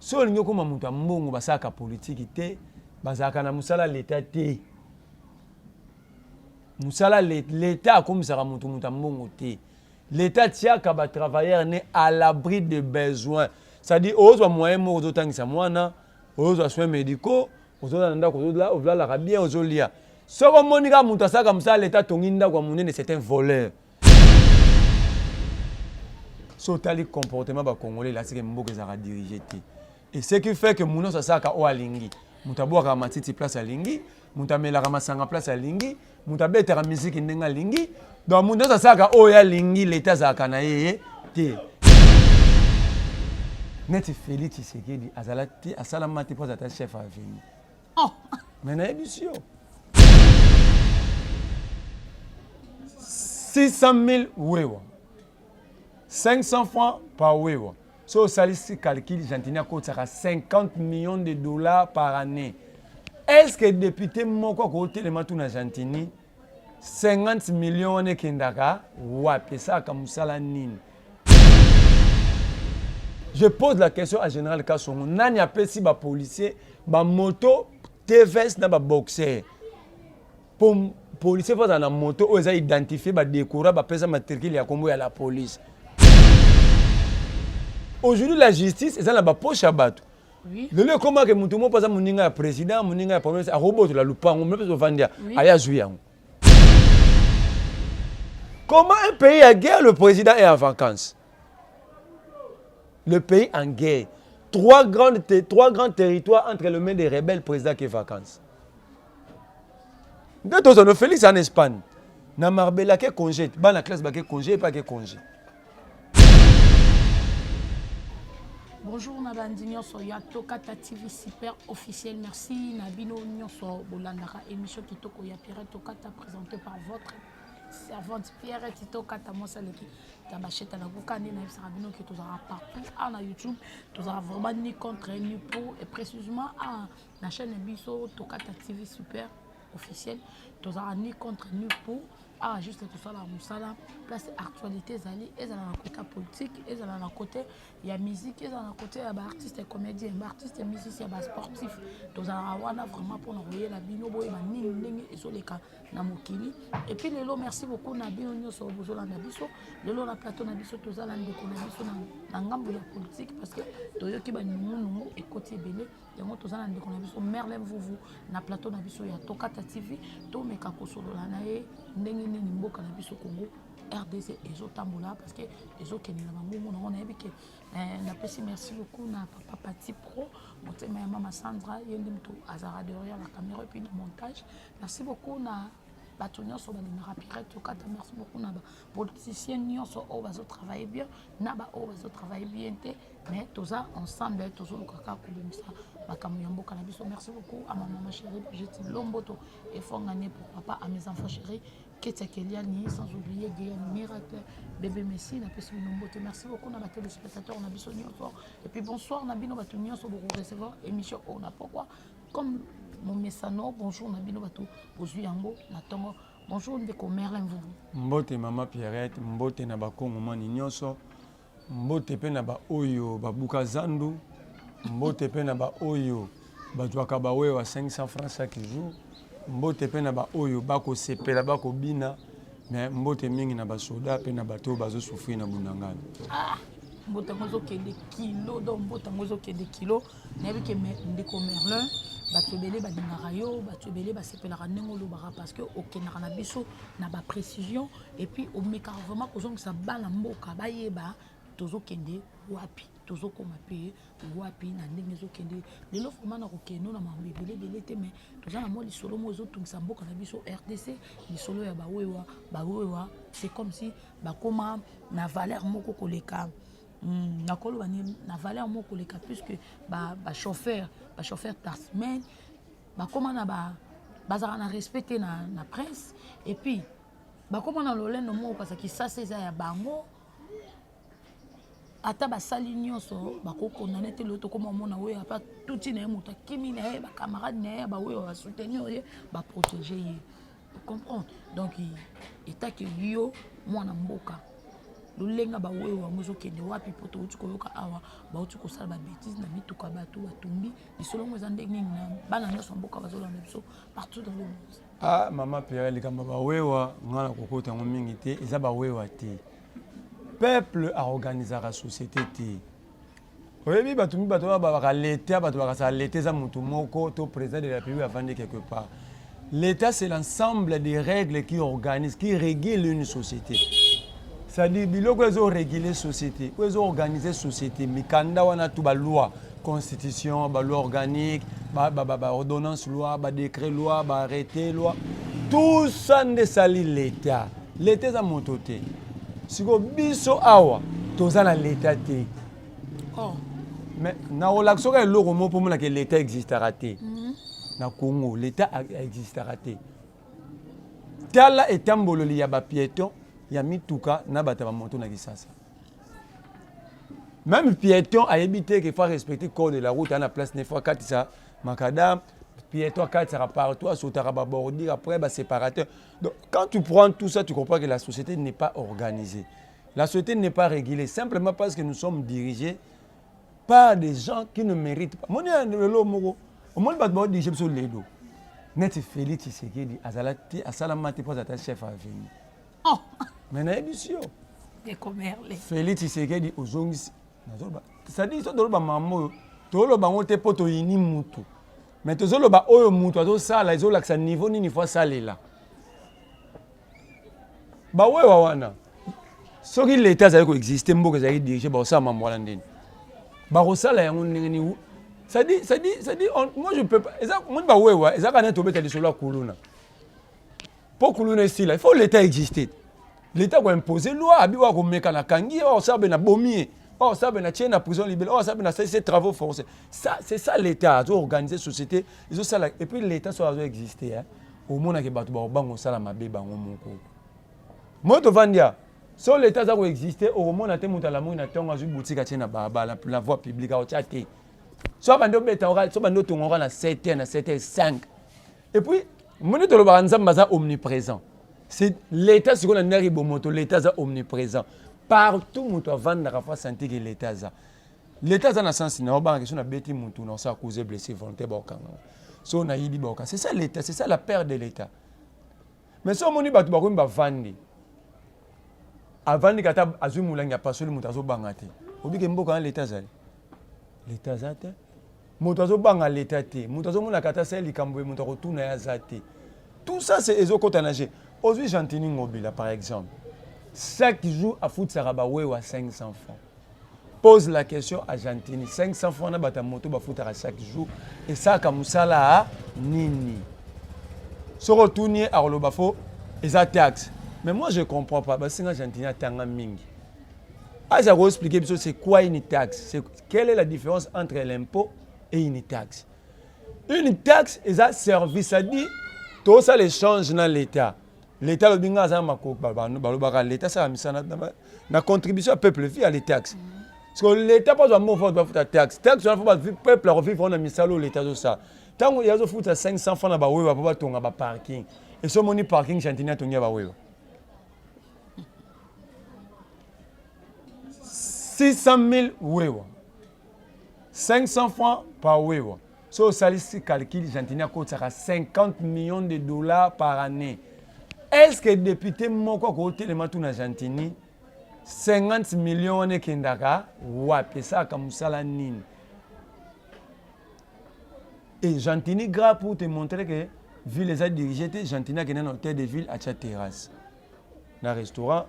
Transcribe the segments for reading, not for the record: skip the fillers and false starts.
Si on a comme un mbongo basaka politique te, basaka na musala l'état te. Musala l'état comme ça ramonte mbongo te. L'état tia ka ba travailleur né à l'abri de besoins. Ça dit aux moyens mo autant ça mwana, aux soins médicaux, aux anda ko là, aux la bien aux lia. Soko monika mutasa comme ça l'état tonginda kwa munene c'est un voleur. Sotali comportement ba congolais là c'est que mboka za diriger te. Et ce qui fait que mouno ça saka o alingi. Mutabwa ka matiti place alingi, mutamela ka masanga place alingi, mutabeta ka musique ndenga alingi. Donc mouno ça saka o ya lingi l'état za kana ye te. Net Félix Tshisekedi azalati asalamati pour être chef à venir. Oh, mais na émission 600 000 wewa. 500 francs par wewa. So salisi calcul Jantinia coûte 50 millions de dollars par année. Est-ce que député moko ko telema tuna Jantini 50 millions ne kendaka wapi ça comme sala nini? Je pose la question à Général Kassongo. Nani appelle si ba policier, ba moto, TVS na ba boxer. Pour policier faut dans la moto, ils ont identifié ba décorer ba pesa matricule ya kombo ya la police. Aujourd'hui la justice est dans la poche à battre. oui. Le comment que mutumo pas muninga ya président, muninga ya premier, a robot la lupango, même se vandia, aya zuyango. Comment un pays à guerre le président est en vacances? Le pays en guerre. Trois grands territoires entre les mains des rebelles présidents qui est vacances. Deux autres, Félix en Espagne. Na Marbella qui est congé. Dans la classe, qui est congé et pas qui est congé. Bonjour Nabandi Nyonso ya Tokata TV super officiel. Merci Nabino Nyonso Bolandara émission Kitoko ya Pirate Tokata présentée par votre servante Pierre Tito Kata Mosaleki. Tabacheta na Bukani na Sarabino qui tous partout à YouTube. Tous vraiment ni contre ni pour et précisément à la chaîne Biso Tokata TV super officiel. Tous ni contre ni pour. Ah, juste tout ça, la moussala, place actualité, zali, et dans la côté politique, et dans la côté, il y a musique, et dans la côté, il y a artistes et comédiens, artistes et musiciens, il y a sportifs. Tout ça, vraiment pour envoyer la bino, boy, ma nini, et sur les cas, na mokili. Et puis, Lelo, merci beaucoup, na bino, nyo, sur Bozola, na biso. Lelo, na plateau, na biso, tout ça, na ndeko, na biso, na ngambo ya politique, parce que, toyo ki ba nungu, et côté belé, yango, tout ça, na ndeko, na biso, merlem, vous, na plateau, na biso, ya Tokata TV, to, meka, kosolo, la nae, ndenge, ni mboka na biso Congo RDC ezotambola parce que ezokende na bango on a que na pesi merci beaucoup na papa Pati Pro motema ya mama Sandra yendi mto azara derrière la caméra et puis le montage. Merci beaucoup na bato nyonso balingaka Pirate Tokata. Merci beaucoup na ba politiciens nyonso o bazo travailler bien na ba o bazo travailler bien te mais tout ça ensemble tous le kaka kubimisa makambo ya mboka na biso. Merci beaucoup à ma maman chérie Brigitte Lomboto et fongane pour papa à mes enfants chéris Ketia Keliani, sans oublier Guillaume Miracle, bébé Messi, na pesi Lomboto. Merci beaucoup na ba téléspectateurs on a biso nyonso et puis bonsoir na bino bato nyonso pour recevoir émission on a pourquoi comme mon messano bonjour na bino bato ozui yango na tongo bonjour ndeko Merlin vous Mbote mama Pierrette, mbote na ba Kongo mani nyonso, mbote pe na ba oyo ba buka zandu, mbote pe na ba oyo ba twaka ba wewa 500 francs chaque jour, mbote pe na ba oyo bako sepela bako bina, mais mbote mingi na ba soda pe na bato bazo souffrir na bunangana. ah mbote ngozo kende kilo donc mbote ngozo kende kilo nabi ke ndeko Merlin bato belé ba dingara yo bato belé ba sepelaka ndenge olobaka parce que okendaka na biso na ba précision et puis au meka vraiment kozongisa bana mboka bayeba tozokende wapi tozokoma pe wapi na ndenge ezokende lelo vraiment na kokendo na mambo belé te mais toza na mo lisolo mo ezotungisa mboka na biso RDC lisolo ya bawewa c'est comme si bakoma na valeur moko koleka nakolo bani na valeur moko koleka puisque ba chauffeur taxman bakoma na bazara na respecter na presse et puis bakoma na lolendo moko parce que ça c'est ya bango ata basali nyonso bakokondane te loto koma mona oyo apa tuti na ye moto akimi na ye bacamarade na ye baoyo basoutenir ye baprotéger ye vous comprenez donc état que yo mwana mboka lulenga ba wewe wango zokende wapi poto uti koyoka awa ba uti kosala ba bêtises na mituka bato batumbi lisolongo eza ndenge nini na bana nyonso mboka bazolanda biso partout dans le monde. Ah mama Pierre likamba ba wewa ngana kokota ngo mingi te eza ba wewa te. Peuple a organisé la société te. Oui, batumbi bato ba l'état bato ba sa l'état za mutu moko to président de la République avant de quelque part. L'État, c'est l'ensemble des règles qui organisent, qui régulent une société. C'est-à-dire, ils ont régulé la société, ils ont organisé la société. Mais quand on a toute la loi, constitution, la loi organique, la ordonnance loi, le décret loi, l'arrêté loi, tout ça ne salit l'État. L'État, c'est mon côté. Si vous avez tout ça, l'État. Mais dans l'action, l'État existera. Na Congo, l'État existera. Tala etambololi ya ba piéton, ya mituka na bata ba moto na kisasa. Même piéton a évité qu'il faut respecter le code de la route à la place 9 fois 4 ça macadam piéton 4 ça partout à sauter à bordir après ba séparateur. Donc quand tu prends tout ça, tu comprends que la société n'est pas organisée. La société n'est pas régulée simplement parce que nous sommes dirigés par des gens qui ne méritent pas. Au monde bat bord dirigé sur les dos. Net Félix Tshisekedi azalati asalamati pour être chef à venir. Oh. Mais na émission. Des commerces. Félix Tshisekedi ozongisi nazoba. Ça dit so doloba mamo tolo bango te poto yini mutu. Mais tozolo ba oyo mutu azo sala izo laksa niveau nini fois salela. Ba wewa wana. Soki l'état azali ko exister mboka azali dirigé ba osama mwala ndeni. Ba rosala yango ndeni. Ça dit, moi je peux pas. Moi, pour Kuluna ici, il faut l'État exister. L'État doit imposer loi, abiwa ko meka na kangi, o sabe na bomier, o sabe na tiena prison libérale, o sabe na ces travaux forcés. Ça, c'est ça l'État, doit organiser société, ils ont ça et puis l'État doit exister hein. Au monde que batu ba bango sala mabe bango moko. Moi to vandia. So l'État doit exister, au monde na te mutala mo na tonga zu boutique tiena baba la voie publique au tchate. Soit bando beta oral, soit bando tongora na 7h na 7h5. Et puis, mon to lo baranzamba za omniprésent. C'est l'État ce qu'on a nari bomoto, l'État za omniprésent. Partout muto vendre la fois sentir que l'État za. L'État za na sens na ba question na beti mutu na ça causer blessé volonté bokanga. So na yibi boka. C'est ça l'État, c'est ça la perte de l'État. Mais so moni batu ba ko mba vandi. Avant ni kata azumulanga pasoli mutu azo bangate. Obi ke mboka l'État za. L'État zate. Moutazo banga l'État te. Moutazo mona kata sa likambo moto retourna ya zate. Tout ça c'est ezoko tanagé. Aujourd'hui Jantini Ngobila par exemple. Chaque jour à foot saraba wewa 500 francs. Pose la question à Jantini 500 francs na bata moto ba foot à chaque jour et ça comme musala nini. Se retourner à Rolobafo eza taxe. Mais moi je comprends pas parce que Jantini a tanga mingi. Ah, ça va expliquer c'est quoi une taxe. Quelle est la différence entre l'impôt et une taxe. Une taxe est un service, ça dit tout ça les change dans l'État. L'État le binga za mako l'État ça na contribution au peuple via les taxes. Parce que l'État pas doit mouvoir de taxe. Taxe on faut pas peuple revivre on a mis ça l'État de ça. Tant il y a zo fout 500 francs na ba wewa ba tonga ba parking. Et ce money parking chantinia tonga ba wewa. 600 000 wewa. 500 francs par wewa. So salisi calcul Jantinia coûte 50 millions de dollars par année. Est-ce que député moko ko telema tuna Jantini 50 millions ne kendaka wapi ça comme ça la nini. Et Jantini gras pour te montrer que vu les a dirigé Jantini qui est dans hôtel de ville à cha terrasse. Na restaurant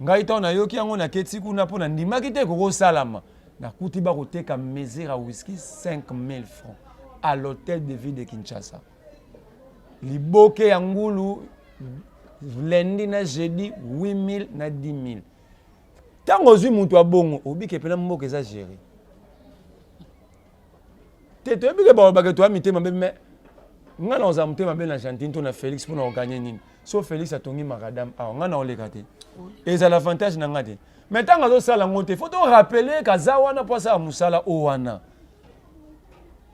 ngai to na yoki yango na keti kuna pona ndimaki te ko salama. Na kuti ba koteka mesure à whisky 5 000 francs à l'hôtel de ville de Kinshasa. Liboke yangulu lundi na jeudi 8 000 na 10 000. Tango zui mutu abongo obike pena mboka eza gérer. Tete obike ba ba to amite mabe mais ngana oza mutema be na Jantini to na Félix pour na gagner nini. So Félix atongi makadam a ngana olekate. Et ça l'avantage na ngate. Mais tant que ça la monte, il faut rappeler que Zawana pas ça musala owana.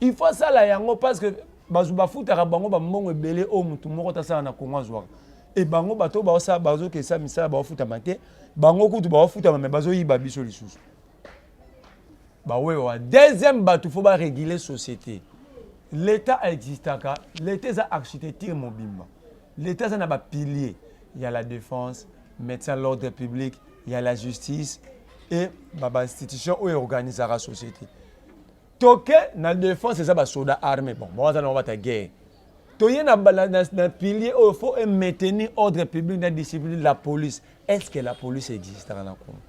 Il faut ça la yango parce que bazuba futa rabango ba mbongo belé o mutu moko ta ça na Congo azwa. et bango bato ba ça bazo que ça misala ba futa maté bango kutu ba futa mais bazo yiba biso lisusu ba wewa deuxième bato faut ba réguler société l'état existaka l'état za architecture mobimba l'état za na ba pilier il y a la défense médecin l'ordre public il y a la justice et ba institution où organise la société toke na défense c'est ça ba soda armé bon moi ça on va ta guerre toye na pilier où il faut maintenir ordre public la discipline de la police est-ce que la police existe dans la Congo?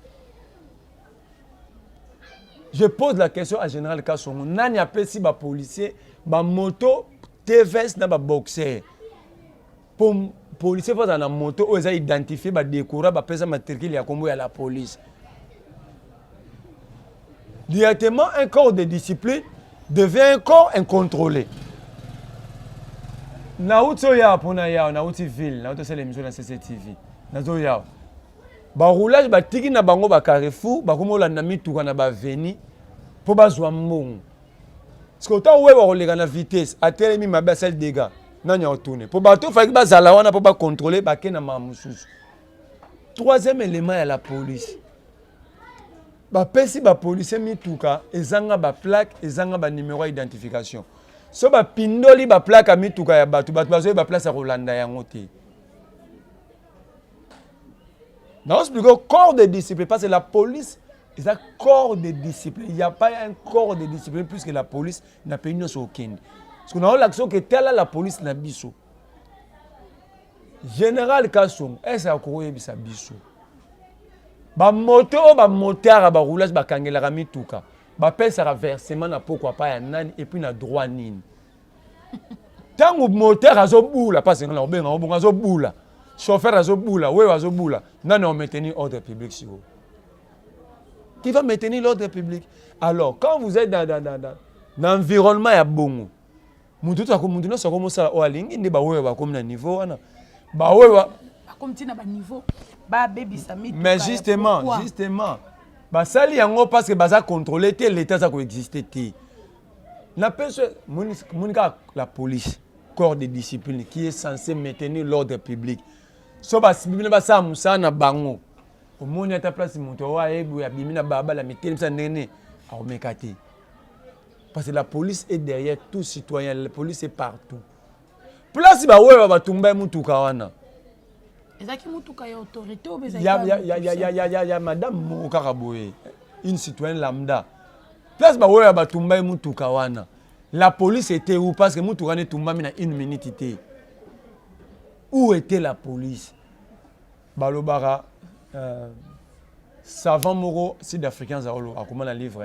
Je pose la question à Général Kassongo nani appelle si ba policier ba moto TVS na ba boxer pour policier faut dans la moto où ils identifier ba décorer ba pesa matricule ya kombo ya la police directement un corps de discipline devient un corps incontrôlé na uto ya pona ya na uti ville na uto c'est l'émission na CCTV na zo ya ba roulage ba tiki na bango ba Carrefour ba komola na mituka na ba veni po bazwa mbongo parce que autant ouais ba kolega na vitesse atelemi mabe sel dégâts nanya otourner po bato fa ki bazala wana po ba contrôler ba ke na mamususu troisième élément ya la police ba pesi ba policier mituka ezanga ba plaque ezanga ba numéro d'identification so ba pindoli ba plaque mituka ya bato bazo ba place ya Rolanda yango te. Non, c'est plutôt corps de discipline, parce que la police, c'est un corps de discipline. Il n'y a pas un corps de discipline plus que la police n'a pas une aucune. Parce qu'on a l'action que telle la police n'a biso. Général Kasson, est-ce que bisa biso? Ba moto, ba moteur, ba roulage, ba kangela rami tuka. Ba paie ça versement na pourquoi pas un nan et puis na droit nine. Tant que moteur a zo boula, parce que on a bien on a zo boula. Chauffeur à Zoboula, oui à Zoboula, non, on maintenir l'ordre public sur vous. Qui va maintenir l'ordre public? Alors, quand vous êtes dans l'environnement, il y a bon. Vous avez commencé à aller, il y a un niveau. Mais justement, ça y est parce que ça contrôler l'État, ça existe. La police, corps de discipline, qui est censé maintenir l'ordre public. So ba bimina ba sa musana bango omoni ata place moto wa ebu ya bimina baba la miteli sa nene a omekati parce que la police est derrière tout citoyen la police est partout place ba wewa ba tumba mutuka wana ezaki mutuka ya autorité ou bezaki ya madame Mokaka boye une citoyenne lambda place ba wewa ba tumba mutuka wana la police était où parce que mutuka ne tumba mina une minute était. Où était la police? Balobara, savant Moro, sud-africain, comment la livre.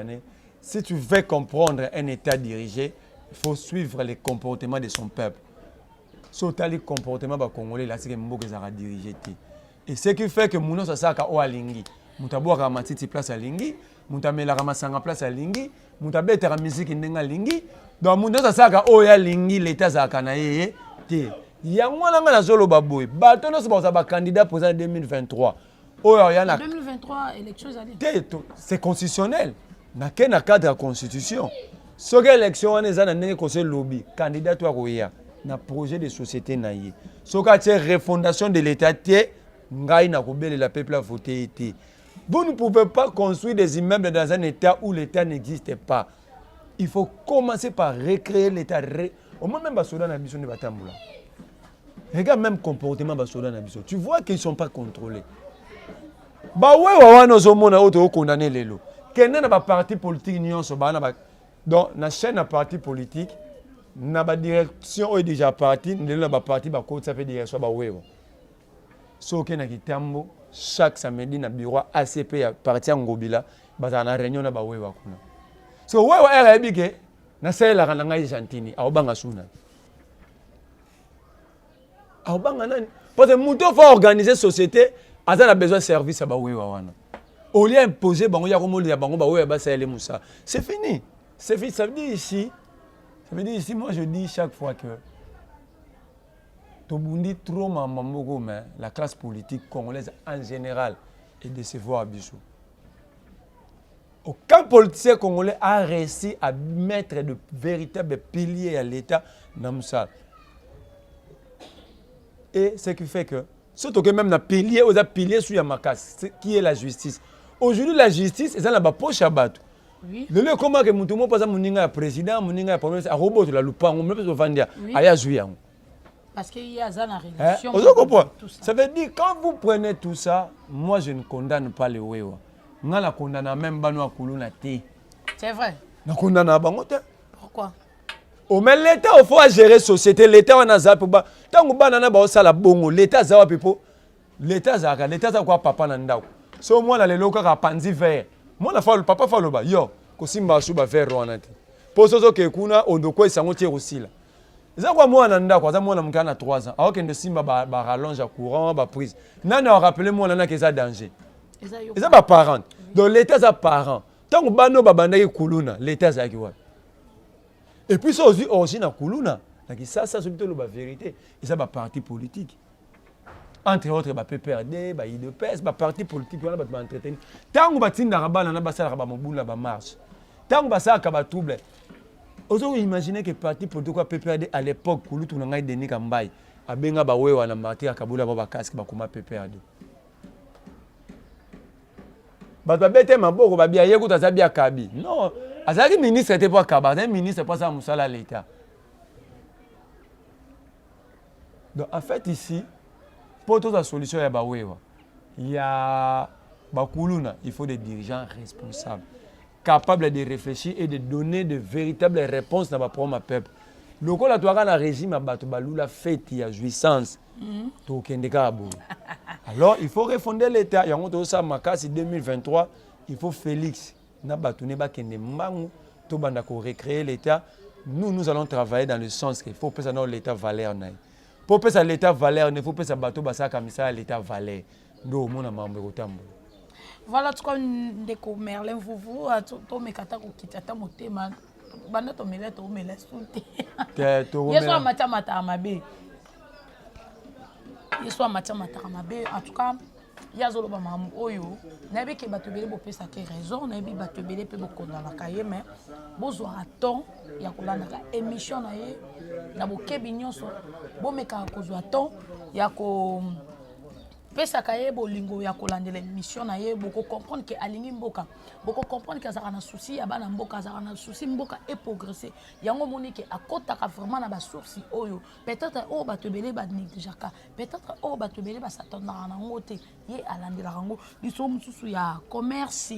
Si tu veux comprendre un État dirigé, il faut suivre les comportements de son peuple. Sauter les comportements des Congolais, là, c'est que Mboka sera dirigé. Et ce qui fait que Mouno ça saka o alingi. Mutabo ramatiti place à lingi, mutamela ramasanga place à lingi, mutabeta la musique ndenga lingi. Donc Mouno ça saka o ya lingi l'État saka na yé. Yango nanga na zolo baboy bato no soba ba candidat pour 2023 oyo yana 2023 élection zali c'est constitutionnel na cadre de constitution ce que élection wana za na ndenge conseil lobby candidat to akoya na projet de société na ye ce ka tie refondation de l'état tie ngai na kobele la peuple a voté été. Vous ne pouvez pas construire des immeubles dans un état où l'état n'existe pas. Il faut commencer par recréer l'état au moins même basoda na biso ne batambula. Regarde même comportement basoda na biso. Tu vois qu'ils ne sont pas contrôlés. Ba ouais wana ozomona auto condamner lelo. Kende na ba parti politique nyonso ba na ba donc na chaîne na parti politique na ba direction est déjà parti ndelo na ba parti ba ko ça fait direction ba wewo. Soke na kitambo chaque samedi na bureau ACP ya parti ngobila ba na réunion na ba wewo kuna. So wewo era ebike na sela kana ngai jantini awobanga suna. Parce que Mouto faut organiser société, a besoin de service à Baouéwa wana. Au lieu d'imposer bango ya komo ya bango Baouéwa ba saele Moussa. C'est fini. C'est fini. Ça veut dire ici, moi je dis chaque fois que Tobundi trop mamamoko mais la classe politique congolaise en général est décevoir Bissou. Aucun politicien congolais a réussi à mettre de véritables piliers à l'État dans Moussa. Et ce qui fait que Surtout que même na pilier, aux piliers sous Yamakas, qui est la justice. Aujourd'hui, la justice, c'est la poche à battre. Oui. Le lieu comment que Moutoumou passe à Mouninga président, Mouninga premier ministre, à robot la loupa, on me peut se vendre, à jouer. Parce qu'il y a ça dans la relation. Ça veut dire, quand vous prenez tout ça, moi je ne condamne pas le Wewa. Je ne condamne même pas le Koulouna. C'est vrai. Je ne condamne pas le Pourquoi? Mais l'État, il faut gérer la société. L'État, on a ça. Tant que banana ba osala bongo, l'État zawa pipo. L'État za quoi papa nanda. So moi na lelo ka panzi vert. Moi na fa le papa fa lo ba. Yo, ko simba suba vert ronati. Poso zo ke kuna ondoko esango tie aussi là. Za kwa moi nanda kwa za moi na mkana 3 ans. Alors que de simba ba rallonge courant ba prise. Nana rappeler moi nana que ça danger. Et ça ba parent. Donc l'État za parent. Tant que bano ba banda kuluna, l'État za ki wa. Et puis ça aussi origine à kuluna. Ça, c'est plutôt la vérité. Et ça, c'est un parti politique. Entre autres, il y a PPRD, il y a IDPS, un parti politique, il y a un entretenir. Tant que tu as une marche, tant que tu as un trouble, vous imaginez que le parti politique PPRD à l'époque, quand tu as Denis Kambaye, il y a un parti à Kaboula, il y a un casque qui PPRD. Non, le ministre n'était pas Kaba, le ministre n'était pas ça, Moussala l'État. Donc, en fait, ici, pour toute la solution, il y a il faut des dirigeants responsables, capables de réfléchir et de donner de véritables réponses dans le peuple. Le coup, la régime a fait la jouissance. Alors, il faut refonder l'État. Il y a un 2023, il faut Félix. Recréer l'État. Nous allons travailler dans le sens qu'il faut que l'État valeur. Pour que l'État valeur, il faut que l'État valeur. Voilà, tu as Merlin, vous en tout cas, il y a zolo ba mamu oyo na be ke batobele bo pesa ke raison na bi batobele pe bo konda la kaye mais bozo attend ya kolanda ka émission na ye na bo kebi nyonso bo meka ko zo attend ya ko pesa kaye bo lingo ya kolandela émission na ye boko comprendre que alingi mboka boko comprendre que azaka na souci ya bana mboka azaka na souci mboka et progresser yango moni que akota ka vraiment na ba source oyo peut-être o batobele ba négligaka peut-être o batobele ba s'attendre na ngote ye alandela rango biso mususu ya commerce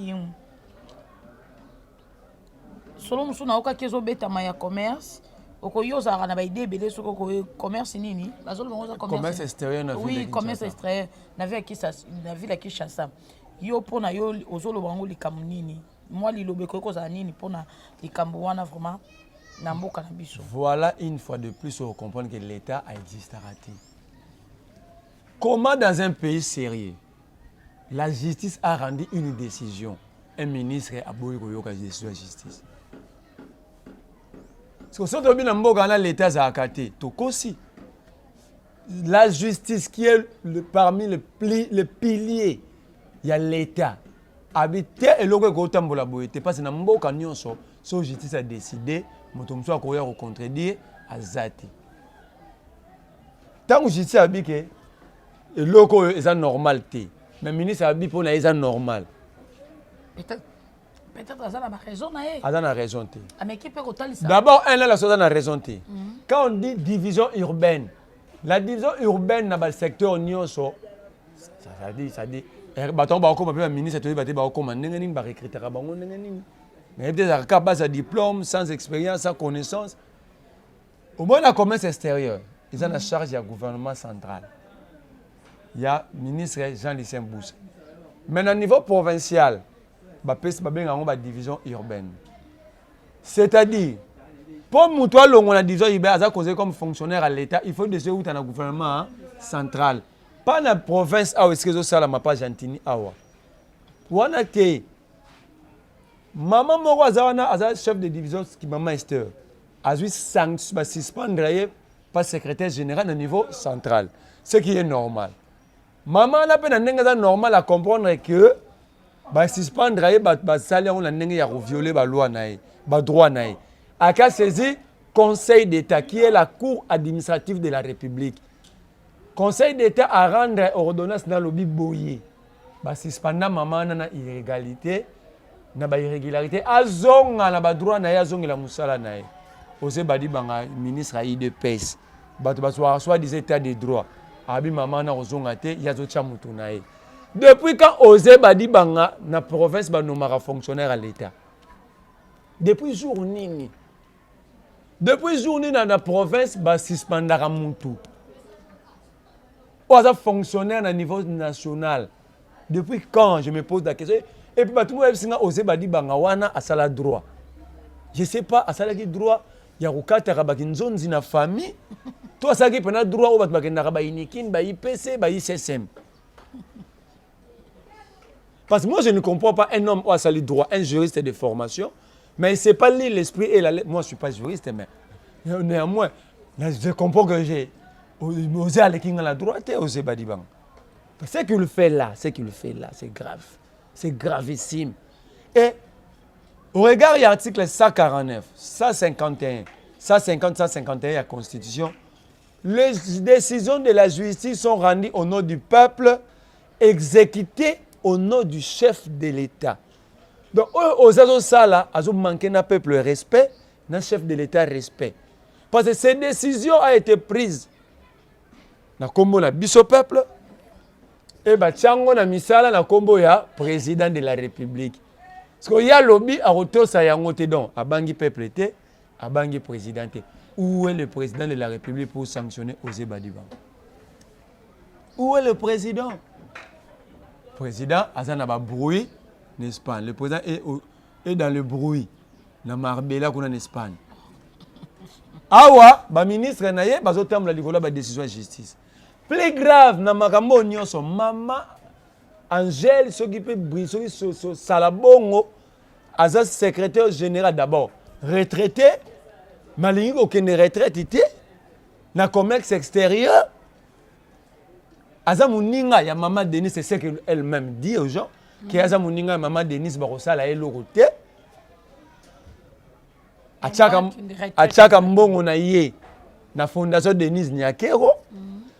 solo musu na oka kezo betama ya commerce okoyoza na ba idée belé soko ko commerce nini bazolo bango commerce extérieur na ville. Oui, commerce extérieur na ville qui ça na ville qui chassa yo pona yo ozolo bango likambo nini moi lilobe ko za nini pona likambo wana vraiment na mboka na biso. Voilà une fois de plus on comprend que l'État a existé raté. Comment dans un pays sérieux la justice a rendu une décision, un ministre a boy ko yoka décision de justice. Parce que l'État a accaté. La justice qui est parmi les piliers, il y a l'État. Habité et l'autre côté de la boîte. Parce que dans le cas la justice a décidé, je vais contredire à Zati. Tant que la justice a dit que l'autre est normal, mais le ministre a dit que c'est normal. Peut-être que ça a raison. Ça a raison. D'abord, elle a raison. Quand on dit division urbaine, la division urbaine dans le secteur nyonso, ça dit, le ministre va recruter mais peut-être qu'à base de diplôme, sans expérience, sans connaissance. Au moins, la commerce extérieure, ils ont la charge du gouvernement central. Il y a le ministre Jean-Lucien Boussa. Mais au niveau provincial, la division urbaine. C'est-à-dire, pour nous, la division urbaine, comme fonctionnaire à l'État, il faut décider où tu as un gouvernement central. Pas dans la province, où est-ce que ça la pas gentini awa. Pour que maman Moro chef de division qui maman Esther, a suspendre pas secrétaire général au niveau central. Ce qui est normal. Maman n'a pas normal à comprendre que suspendre salaire on a violer la loi le droit a qu'à saisir Conseil d'État qui est la cour administrative de la République. Conseil d'État à rendre ordonnance dans le biboyer. Suspendant maman na irrégularité, na ba irrégularité. Azonga na ba droit na ya zongi la musala na ye. Ose badi banga ministre a IDPS. Bato soit des états de droit. Abi maman na ozonga te ya zo chamutu na ye. Depuis quand Ose badi banga na province ba nomara fonctionnaire à l'état. Depuis jour nini. Depuis jour nini na province ba suspendara mutu. Oza fonctionnaire na niveau national. Depuis quand je me pose la question. Et puis tout le monde singa Ose badi banga wana asala droit. Je sais pas asala ki droit ya kokata baki nzonzi na famille. Toi ça qui prend droit au baki na ba inikin ba IPC ba ICSM. Parce que moi je ne comprends pas un homme qui a sali droit, un juriste de formation, mais il ne sait pas lire l'esprit et la lettre. Moi je ne suis pas juriste mais néanmoins je comprends que j'ai osé aller qui la droite et osé badi banga. Ce qu'il fait là, c'est grave. C'est gravissime. Et au regard de l'article 149, 151, 150, 151 de la Constitution, les décisions de la justice sont rendues au nom du peuple, exécutées au nom du chef de l'État. Donc, aux azos-là, ils ont manqué un peuple respect, un chef de l'État respect. Parce que ces décisions ont été prises dans le biso peuple, et Tchango na misala na kombo ya président de la République. Parce qu'il y a lobby à retour ça yango te donc abangi peuple te, abangi président te. Où est le président de la République pour sanctionner Ose Badiba? Où est le président? Le président azana ba bruit en Espagne. Le président est dans le bruit na Marbella qu'on en Espagne. Awa ba ministre na ye bazotamla likolo ba décision de justice. Plus grave, na makambo nyonso mama Angèle s'occupe de Salabongo, Azaz secrétaire général d'abord retraité, malingi aucune retraite na commerce extérieur. Azamuninga ya maman Denise, c'est ce qu'elle-même dit aux gens, que Azamuninga ya maman Denise barosala elorote. Achaka mbongo na ye na fondation Denise Nyakero.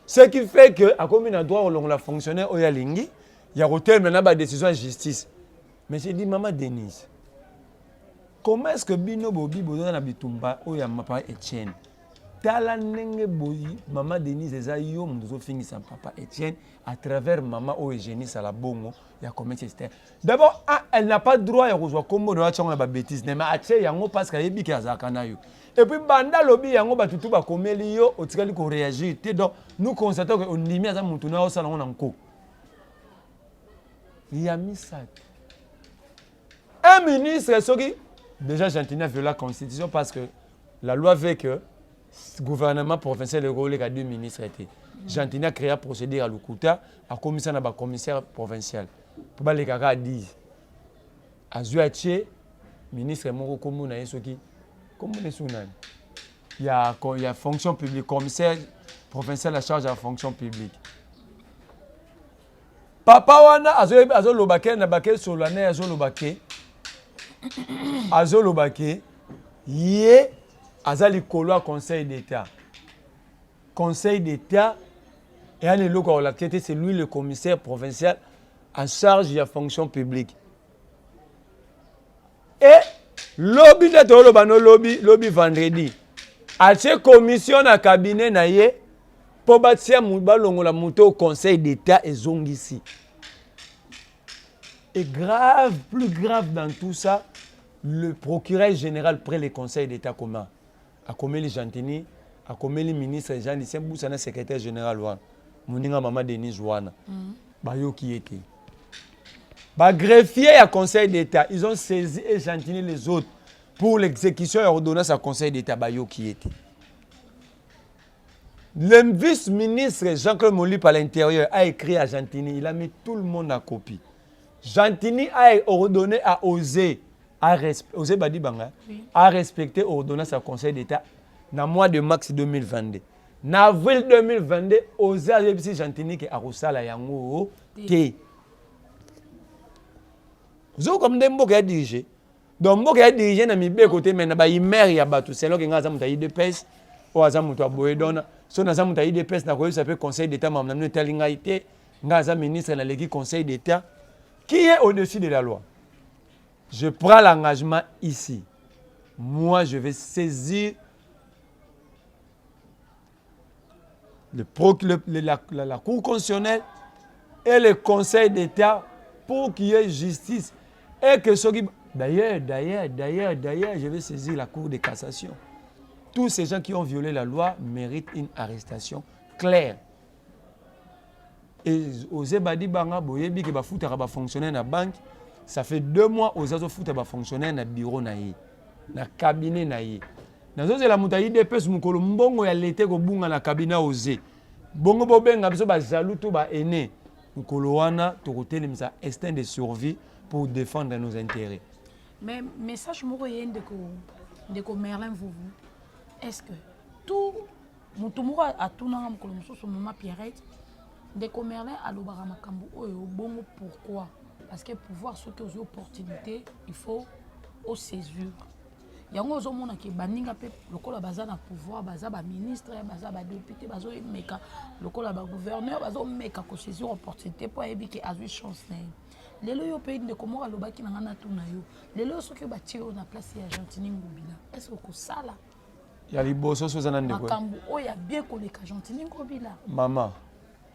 Ce qui fait que, à combien de droit on a fonctionné au Yalingi, il y a retenu maintenant la décision de justice. Mais j'ai dit, maman Denise, comment est-ce que Bino Bobi Bodo na bitumba o ya papa Etienne? Tala nenge boyi, maman Denise eza yo mdozo fingi sa papa Etienne à travers maman o Eugénie Salabongo, il y a combien de temps? D'abord, elle n'a pas droit à rejoindre comme on a changé la bêtise, mais acheter yango parce qu'elle est bien qu'elle yo. Et puis banda lobby yango batutu ba komeli yo otikali ko réagir te donc nous constatons que on limi aza mutu na osala on anko. Il y a mis ça. Un ministre soki déjà Gentini a violé la constitution parce que la loi veut que le gouvernement provincial le rôle a deux ministres étaient. Gentini a créé un procédure à Lukuta à commissaire na ba commissaire provincial. Pour ba les kaka dire azuache ministre moko komo na yesoki. Comment il y a fonction publique, commissaire provincial à charge de la fonction publique. Papa wana azo lobake na bake solane azo lobake ye azali kolo conseil d'État. Conseil d'État et à l'éloque la tête c'est lui le commissaire provincial en charge de la fonction publique. Et lobby de tolo bano lobby vendredi. Ache commission na cabinet na ye po batia mubalongola muto au conseil d'État et zongisi. Et grave, plus grave dans tout ça, le procureur général près le conseil d'État commun. A commis les Gentini, a commis les ministres Jean Lucien Boussana secrétaire général wana. Muninga maman Denise wana. Bayo qui était. Bah, greffier à conseil d'État, ils ont saisi et Gentini les autres pour l'exécution et ordonnance à conseil d'État Bayo qui était. Le vice-ministre Jean-Claude Molipa à l'intérieur a écrit à Gentini, il a mis tout le monde à copie. Gentini a ordonné à Osé Badibanga à respecter l'ordonnance à conseil d'État dans le mois de mars 2022. En avril 2022, Osé a dit Gentini qui a reçu la yango T. Zo comme des mots qui a dirigé. Donc mots qui a dirigé na mi be côté mais na ba imer ya batu c'est là que ngaza muta IDPS ou aza muta boedona so naza muta IDPS na koyisa pe conseil d'état mamna telinga ité ngaza ministre na legi conseil d'état qui est au-dessus de la loi. Je prends l'engagement ici. Moi je vais saisir la Cour constitutionnelle et le Conseil d'État pour qu'il y ait justice. Et que ce qui... D'ailleurs, je vais saisir la Cour de cassation. Tous ces gens qui ont violé la loi méritent une arrestation claire. Et aux Ebadi Banga, Boyebi, qui va foutre à fonctionner dans la banque, ça fait 2 mois aux Azo foutre à fonctionner dans le bureau, dans le cabinet. Dans la moutaï de pes mukolo mbongo ya l'été ko bunga na cabinet osé. Bongo bobenga biso ba jaloux to ba aîné. Mukolo wana to kotelim sa instinct de survie pour défendre nos intérêts. Mais message moko yende ko Merlin vous. Est-ce que tout mutumoko atuna mukolo musoso mama Pierrette de ko Merlin alobara makambo oyo bongo pourquoi? Parce que pour voir ce que aux opportunités, il faut au saisir. Yango ozomona ke baninga pe lokola baza na pouvoir baza ba ministre baza ba député bazo meka lokola ba gouverneur bazo meka ko saisir opportunité pour yebi ke azui chance na lelo yo pe de komo alobaki na ngana tuna yo lelo soki ba tiro na place ya Argentine ngobila est-ce que sala ya liboso so zana ndeko makambo oya bien ko leka Argentine ngobila mama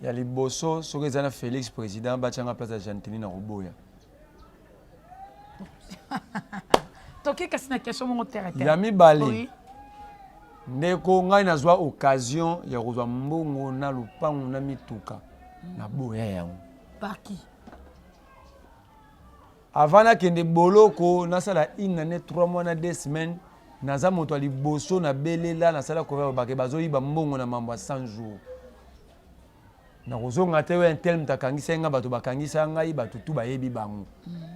ya liboso soki zana Félix président ba tchanga place ya Argentine na roboya. Toké kasi na question mon terre. Yami Bali. Ndeko ngai nazwa occasion ya kozwa mbongo na lupango na mituka na boya yango. Par qui? Avant na kende boloko nasala une année 3 mois na 2 semaines naza moto ali boso na belela nasala ko ba ke bazoyiba mbongo na mambo 100 jours. Na kozonga te we tel mtakangisa nga bato bakangisa ngai bato tu bayebi bango.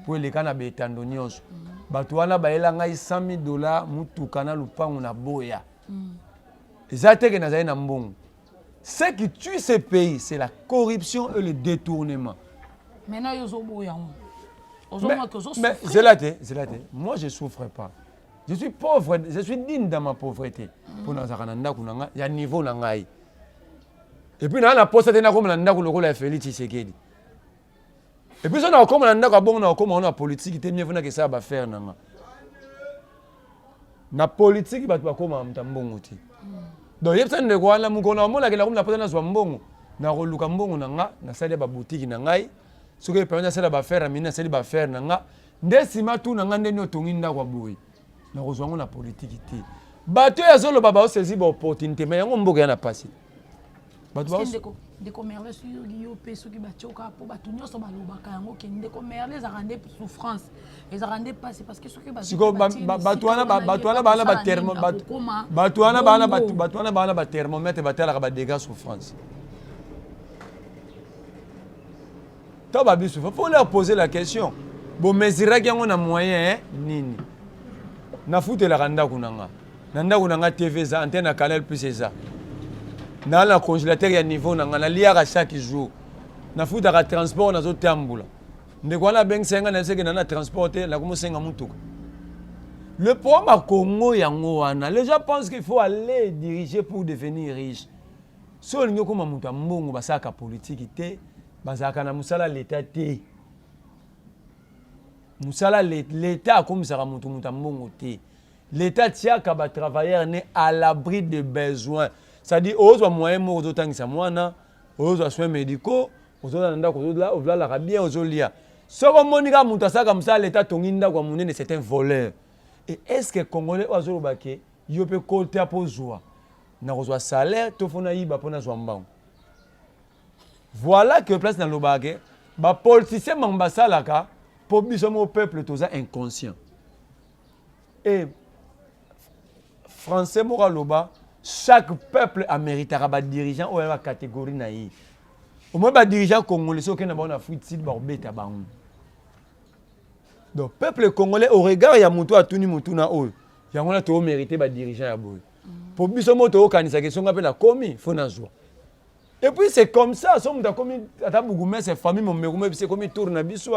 Po eleka na betando nyonso. Bato wana baela ngai $100,000 mutuka na lupango na boya. Ezate ke nazali na mbongo. Ce qui tue ce pays, c'est la corruption et le détournement. Maintenant yozo boya. Mais c'est là. Moi je souffre pas. Je suis pauvre, je suis digne dans ma pauvreté. Pour nazaka ndako nanga ya niveau na ngai. Et puis na poste tena comme na ndako lokola ya Félix Tshisekedi. Et puis on a comme na ndako bon na comme on a politique te mieux que ça va faire nanga. Na politique ba to comme mtambongo ti. Donc yepsa ndeko wana mukona mola ke na comme na poste na zwa mbongo na roluka mbongo nanga na sale ba boutique na ngai. Soki pe na sale ba faire mina sale ba faire nanga ndesima tu nanga ndeni otongi ndako boyi. Na kozwango na politique ti. Bato ya zolo baba o saisi ba opportunité mais yango mboka yana passé. De commerler sur Guillaume Pesso qui batchoka pour batunyo so balobaka yango ke de commerler za rendre souffrance et za rendre pas c'est parce que ce que batwana bana ba thermomètre batwana bana ba thermomètre batala ba dégâts souffrance. To ba bisu faut leur poser la question. Bon mesira ki yango na moyen nini. Na foutre la randa kunanga. Nanda kunanga TV za antenne à Canal plus ça. Dans le congélateur, il y a un niveau, on a lié à chaque jour. On a fait un transport, on a fait un transport. On a fait un transport, on a fait un transport. Le problème à Congo, les gens pensent qu'il faut aller diriger pour devenir riche. Si on a fait une politique, on a fait l'État. L'État a comme ça, l'État tient qu'à travailleurs à l'abri de besoins. C'est-à-dire, aux moyens moraux d'autant que ça moana, aux soins médicaux, aux la bien, aux lia. Ce que Monica Moutassa comme ça, l'État Tonginda comme c'est un voleur. Et est-ce que les Congolais ont besoin de peut côté pour joie? N'a reçoit salaire, tout faut naïba pour naître voilà que place dans le baguette, bah politicien m'ambassade là pour bisomo au peuple tout ça inconscient. Et français moraloba. Chaque peuple a mérité un dirigeant ou une catégorie naïve. Au moins, les dirigeants congolais, ceux qui ont fait des donc, peuple congolais, au regard, il y a Moutou à Touni Moutou na Oul. Il y a un mérité des dirigeants. Pour Bisso Moto, quand il y a commis, il faut en jouer. Et puis, c'est comme ça, c'est famille, c'est comme il tourne à Bissou.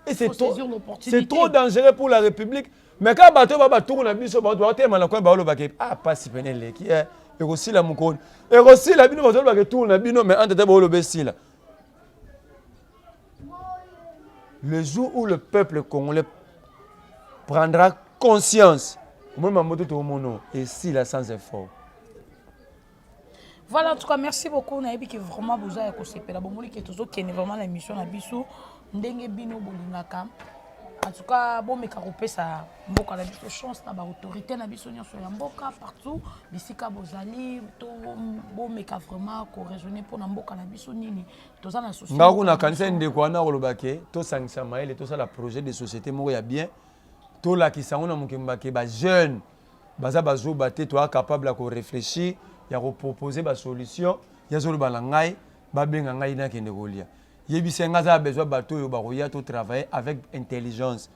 Et c'est trop dangereux pour la République. Mais quand bateau va tourner biso bateau va tellement quoi ba oloba ke ah pas si penele qui est et aussi la mukoni et aussi la bino bateau ba ke tourner bino mais entre te ba oloba si là. Le jour où le peuple congolais prendra conscience, et si là sans effort. Voilà, en tout cas, merci beaucoup. Naïbi qui vraiment besoin de se faire. Bon, qui est toujours qui est vraiment l'émission na biso. Ndenge bino bolingaka. En tout cas, bon, mais caropé ça, mboka la biso chance na ba autorité na biso nyonso ya mboka partout. Bisika bozali, to bon, mais vraiment ko raisonner pour na mboka la biso nini. To ça na société. Ngaku na kanisa ndeko wana kolobake, to sangisa maele, to ça la projet de société moko ya bien. To la ki sango na mukemba ke ba jeune, baza bazo baté to capable à réfléchir. Il y a proposer des solutions, il y a des ngai, babenga ngai na kende kolia. Yebisenga za besoin bateau yo baroya to travailler avec intelligence.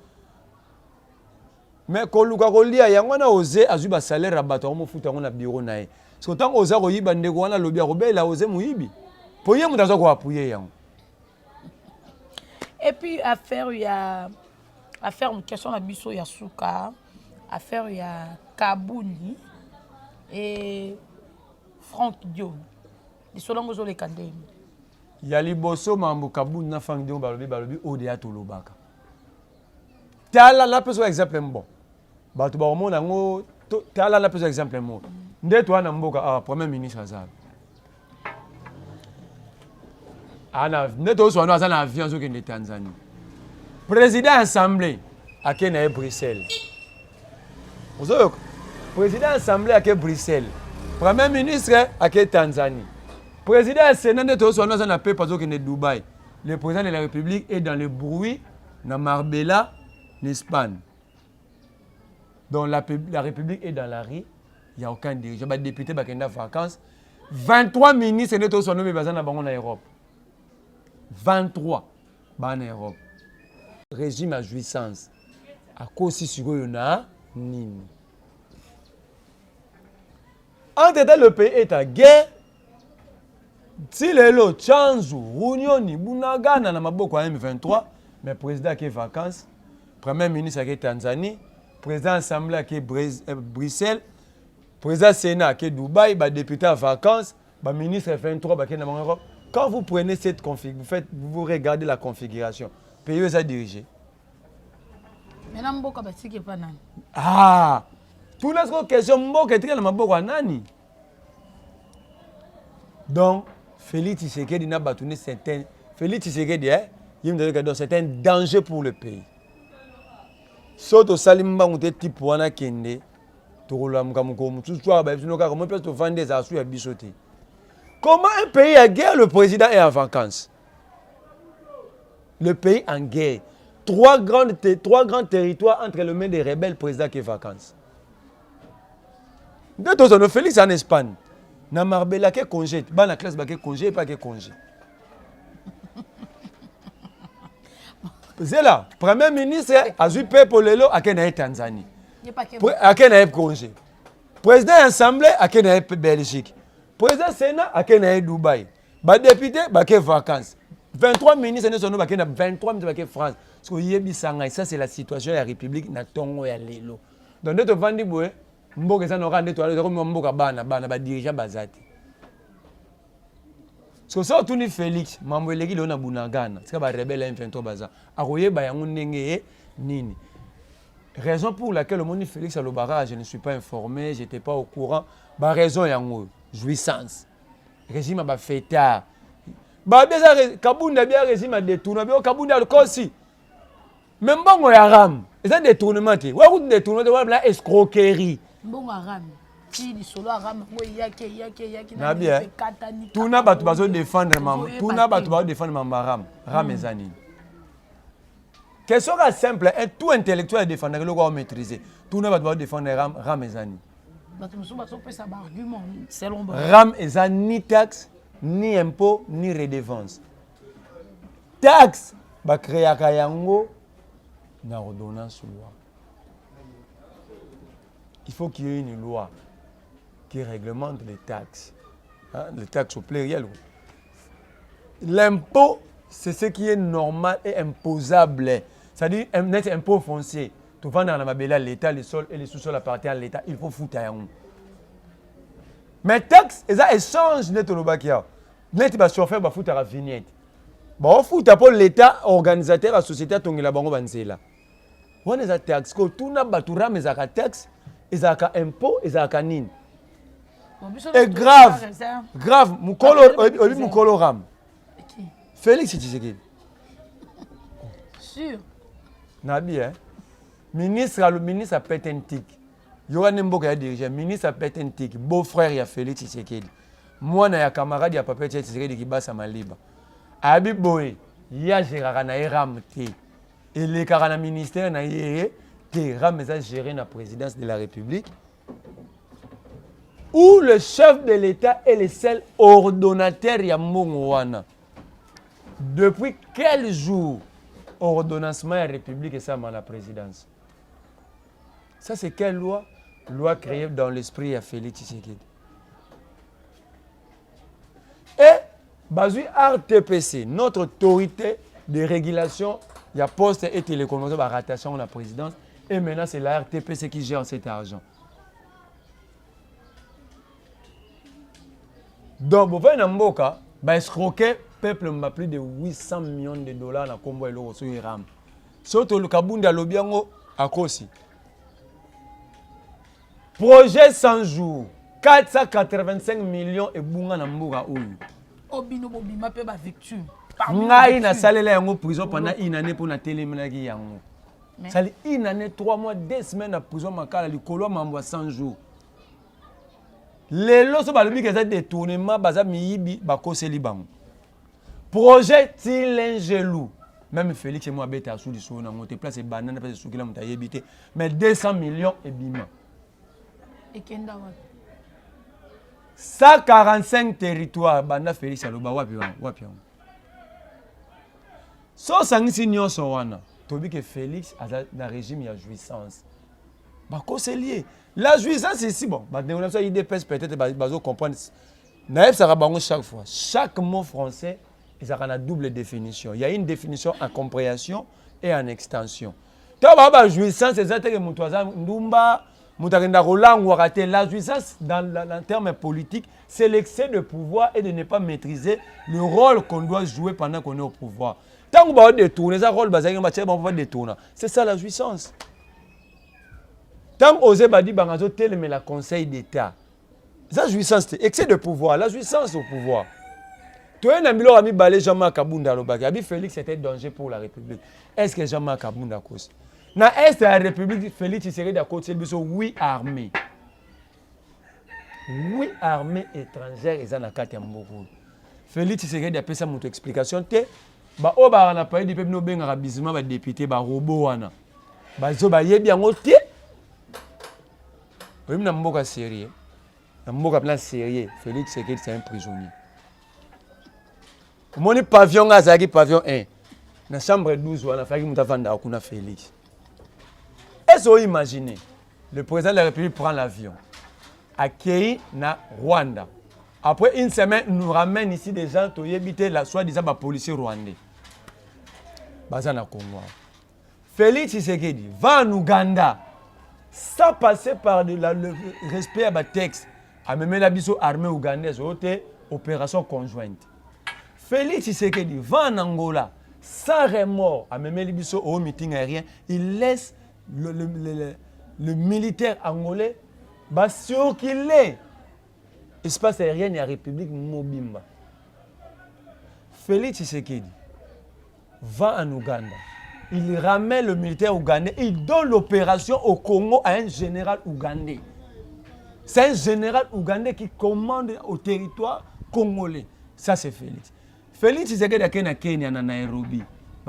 Mais koluka kolia yango na oser azu ba salaire bateau mo futa na bureau na ye. So tant oser ko yiba ndeko wana lobi a robela oser muyibi. Po ye mutazo ko appuyer yango. Et puis affaire une question na biso ya suka, affaire ya Kabundi et Franck Dion. Les solongo zo le kandem. Ya liboso mambo Kabundi na Franck Dion balobi odea to lobaka. Tala la peso exemple bon. Bato ba omona ngo tala la peso exemple mo. Ndeto ana mboka premier ministre azal. Ana ndeto so ana na avion zo kende Tanzanie. Président assemblée à Kenya Bruxelles. Vous savez président assemblée à Bruxelles. Premier ministre à Tanzanie. Président Sénat de Tosso na paix parce que Dubaï. Le président de la République est dans le bruit na Marbella, en Espagne. Donc la République est dans la rue, il n'y a aucun dirigeant, les députés qui sont en vacances. 23 ministres de Tosso nommés en Europe. 23 en Europe. Régime à jouissance. À cause si sur na nini. Entre le pays est à guerre. Si le Chanzu, Unioni, Bunagana, na maboko M23, mais président qui est vacances, premier ministre qui est Tanzanie, président assemblée qui est Bruxelles, président Sénat qui est Dubaï, député en vacances, ministre 23 qui est en Europe. Quand vous prenez cette configuration, vous regardez la configuration, le pays est dirigé. Maintenant, mboka basiki pas nani. Ah, tout les questions mboka est dans maboko nani. Donc Félix Tshisekedi n'a pas tourné certains. Félix Tshisekedi, il me dit que c'est un danger pour le pays. Soto salimba mute type wana kende, torola mukamuko mutu toi ba bino ka comment peut vendre des assus à bichoter. Comment un pays en guerre, le président est en vacances? Le pays en guerre. Trois grands territoires entre les mains des rebelles, président qui est en vacances. De toute façon, Félix en Espagne. Na Marbella qui est congé. Ba na classe ba qui est congé pas qui est congé. C'est là. Premier ministre a eu paix pour le lot à Kenya Tanzanie. À Kenya congé. Président assemblée à Kenya Belgique. Président Sénat à Kenya Dubaï. Ba député ba qui est vacances. 23 ministres ne sont pas Kenya 23 ministres qui France. So yebi sanga ça c'est la situation de la République na tongo ya lelo. Donc de vandi boé mboka ça n'aura ndeto alors comme mboka bana ba dirigeant bazati. So ça tout ni Félix mambo eleki le na bunagana. C'est ba rebelle M23 baza. Akoyeba yango ndenge nini. Raison pour laquelle le monde Félix Alobara, je ne suis pas informé, j'étais pas au courant. Ba raison yango jouissance. Régime ba fêtard. Ba bien Kabunda bien régime détourné bien Kabunda le aussi. Même bon ya ram. Et ça détournement té. Wa route détournement wa la escroquerie. Bon ram. Ti di solo ram ngo yake na bien. Tout na batu bazo défendre maman. Tout na batu bazo défendre maman ram. Ram ezani. Question simple, un tout intellectuel à défendre le quoi maîtriser. Tout na batu bazo défendre ram ezani. Batu musu bazo pesa ba argument selon ram ezani ni taxe, ni impôt, ni redevance. Taxe ba créer yango na ordonnance loi. Il faut qu'il y ait une loi qui réglemente les taxes. Hein, les taxes au pluriel. L'impôt, c'est ce qui est normal et imposable. C'est-à-dire un impôt foncier. Tu vas dans la belle l'État, les sols et les sous-sols appartiennent à l'État. Il faut foutre à un. Mais taxe, et ça échange net au Lobakia. Net va chauffeur va foutre à vignette. Bon, foutre pour l'État organisateur la société ton la bango banzela. On est à taxe ko tout na batura mais à taxe, et à impôt, et à nin. Et grave, mukolo ram. Félix Tshisekedi. Sûr. Nabi hein. Le ministre a pété un tic. Yohan Mboka a dirigé. Ministre a pété un tic. Beau-frère, il y a Félix Tshisekedi. Moi, il y a camarade, il y a papa Tshisekedi qui bat sa maliba. Abi Boé, il y a Gérard Naïram. Et les carana ministère, il y a Ram géré la présidence de la République. Où le chef de l'État est le seul ordonnateur de Mongouana. Depuis quel jour ordonnancement de la République et ça dans la présidence? Ça, c'est quelle loi? Loi créée dans l'esprit de Félix Tshisekedi. Et, basé RTPC, notre autorité de régulation, il y a poste et télécommunication, rattachement à la présidence. Et maintenant, c'est la RTPC qui gère cet argent. Donc, vous voyez, dans Mboka, escroquer peuple m'a plus de 800 millions de dollars dans le combo et l'euro sur Iram. Surtout le Kabounda Lobiango à Kosi. Projet 100 jours, 485 millions et bunga na mboka oyo. Obino bobima pe ba victime. Ngai na salela yango prison pendant une année pour na téléménagi yango. Sali une année 3 mois 2 semaines à prison makala likolo mambo 100 jours. Les lots sont balobi que ça détournement baza miyibi bakoseli bango. Projet Tilengelou. Même Félix et moi bête à sous du sou na monte place et banane parce que sous qui la montagne habité mais 200 millions et bima. Et kenda wapi? 145 territoires banda Félix aloba wapi. So sangisi nyonso wana tobi que Félix a dans régime ya jouissance. Bakoseli la jouissance ici bon ba dénonciation IDPS peut-être bazo comprendre. Naïf ça rabango chaque fois. Chaque mot français il a une double définition. Il y a une définition en compréhension et en extension. La jouissance, c'est ça que la jouissance, dans termes politiques, c'est l'excès de pouvoir et de ne pas maîtriser le rôle qu'on doit jouer pendant qu'on est au pouvoir. Tant qu'on va détourner, ça rôle, c'est ça la jouissance. Tant qu'on ose dire mais la Conseil d'État, la jouissance, c'est excès de pouvoir, la jouissance au pouvoir. Tu as un ami qui a mis Jean-Marc Kabunda Lobaki. Il Félix était danger pour la République. Est-ce que Jean-Marc Kabunda cause? Dans l'Est de la République, Félix serait d'accord avec oui armée. Oui armée étrangère et ça n'a qu'à beaucoup. Félix serait d'après ça mon explication. Bah au bar on a parlé du peuple noben arabisme ba député ba robot wana. Ba zo ba yebi yango té. Oui na mboka sérieux. Na mboka plan sérieux. Félix serait c'est un prisonnier. Mon pavillon azaki pavillon 1. Na chambre 12 wana faki mutavanda akuna Félix. Est-ce que vous imaginez, le président de la République prend l'avion, accueilli na Rwanda. Après une semaine, nous ramène ici des gens qui habitent la soi-disant policiers rwandais. Bazana Congo. Félix Tshisekedi va en Ouganda sans passer par le respect à la texte. A même la biso armée ougandaise, opération conjointe. Félix Tshisekedi va en Angola sans remords. A même les biso au meeting aérien, il laisse le militaire angolais sûr qu'il est. Espace aérien de la République Mobimba. Félix Tshisekedi va en Ouganda. Il ramène le militaire ougandais. Il donne l'opération au Congo à un général ougandais. C'est un général ougandais qui commande au territoire congolais. Ça, c'est Félix. Félix Tshisekedi est à Kenya, à Nairobi.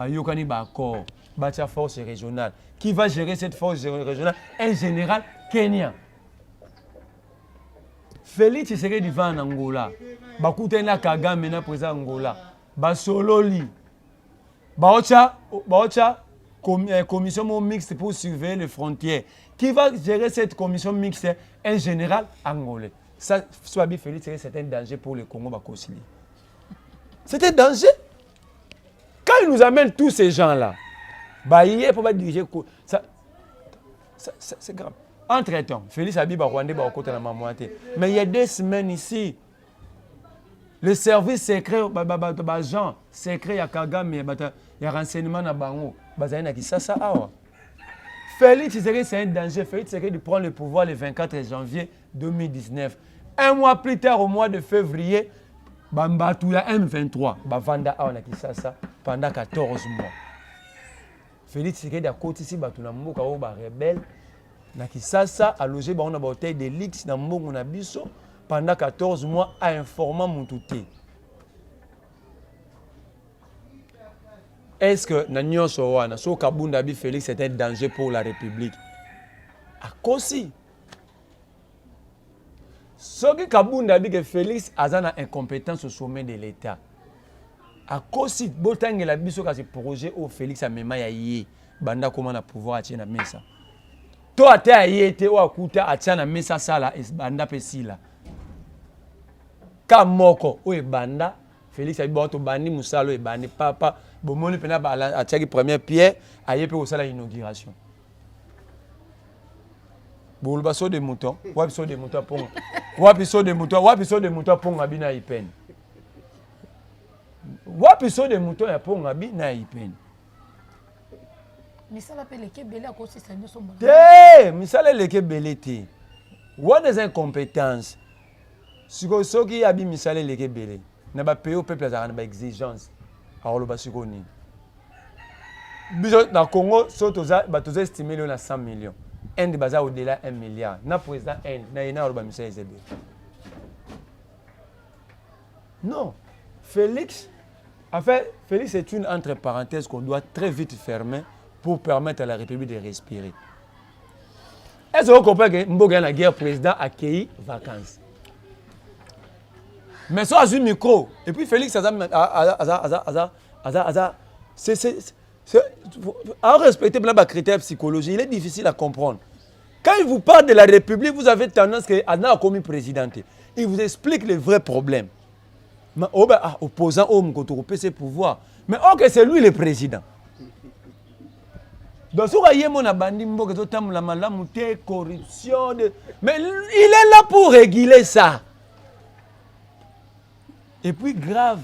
Yokani Bakor, Batia force régionale. Qui va gérer cette force régionale? Un général kenyan. Félix Tshisekedi va en Angola. Bakutena Kagame maintenant président Angola. Basololi. Baocha commission mixte pour surveiller les frontières. Qui va gérer cette commission mixte? Un général angolais. Ça, soit bien Félix, c'est un danger pour le Congo Bakosili. C'est un danger. Quand il nous amène tous ces gens-là, il faut pas diriger. c'est grave. Entre-temps, Félix Habiba Rwandais va au côté de la mamoité. Mais il y a 2 semaines ici, le service secret, Jean, secret, il y a Kagame, il y a renseignement à Bango, ça. Félix Tshisekedi, c'est un danger. Félix Tshisekedi prend le pouvoir le 24 janvier 2019. Un mois plus tard, au mois de février, Bambatula M23, Bavanda Awana Kisasa, pendant 14 mois. Félix Tshisekedi a côté ici, Batuna Mboka ou rebelle. Na Kisasa a logé dans une bouteille de Lix dans Mbongo na biso pendant 14 mois à informant Moutouté. Est-ce que Nanyo Sowana, so Kabunda Bi Félix était un danger pour la République? À cause ce que Kabunda Bi que Félix a une incompétence au sommet de l'État. À cause de Botang la biso ka ce projet au Félix a mema ya yé banda comment na pouvoir attirer na mesa. Toi tu as été ou akuta attirer na mesa sala es banda pesila. Kamoko o e banda Félix a bon to bandi musalo e bandi papa bomoni pena ba attirer première pierre aye pe au sala inauguration. Bolbaso de mouton, wapiso de mouton pong. Wapiso de mouton pong abina ipen. Wapiso de mouton ya pong abina ipen. Misala pe leke belé à cause de ça nous sommes. Misala leke belé te. What is incompétence? Siko soki abi misala leke belé. Na ba payer au peuple za na ba exigence. Alors le basiko ni. Biso na Congo sotoza batoza estimer le na 100 millions. Inde baza au-delà 1 milliard. Na président Inde, na ina roba misala ezebe. Non. Félix, en fait, Félix est une entre parenthèses qu'on doit très vite fermer pour permettre à la République de respirer. Est-ce que vous comprenez que Mboga la guerre président a accueilli vacances? Mais ça a un micro. Et puis Félix à respecter les critères psychologiques, il est difficile à comprendre. Quand il vous parle de la République, vous avez tendance à n'a commis président. Il vous explique les vrais problèmes. Mais opposant au Mkoto ses pouvoirs. Mais ok, c'est lui le président. Donc, si vous voyez mon abandi, la corruption. Mais il est là pour réguler ça. Et puis, grave,